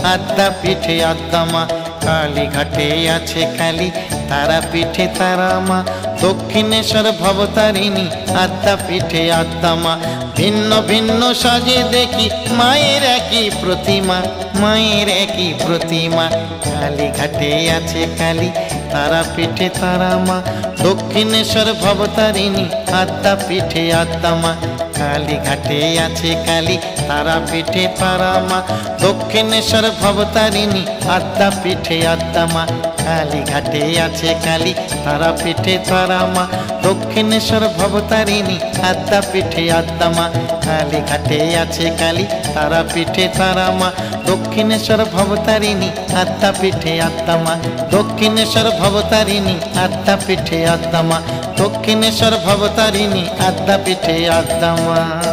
আদ্যা পিঠে আদ্যা মা। কালীঘাটে আছে কালী, তারাপীঠে তারা মা। দক্ষিণেশ্বর ভবতারিণী, আদ্যা পিঠে আদ্যা মা। ভিন্ন ভিন্ন সাজে দেখি মায়ের একই প্রতিমা, মায়ের একই প্রতিমা। কালীঘাটে আছে কালী, তারাপীঠে তারা মা। দক্ষিণেশ্বর ভবতারিণী, আদ্যা পিঠে আদ্যা মা। কালীঘাটে আছে কালী, তারাপীঠে তারা মা। দক্ষিণেশ্বর ভবতারিণী, আদ্যা পিঠে আদ্যা মা। কালীঘাটে আছে কালী, তারাপীঠে তারা মা। দক্ষিণেশ্বর ভবতারিণী, আদ্যা পিঠে আদ্যা মা। কালীঘাটে আছে কালী, তারাপীঠে তারা মা। দক্ষিণেশ্বর ভবতারিণী, আদ্যা পিঠে আদ্যা মা। দক্ষিণেশ্বর ভবতারিণী, আদ্যা পিঠে আদ্যা মা। দক্ষিণেশ্বর ভবতারিণী, আদ্যা পিঠে আদ্যা মা।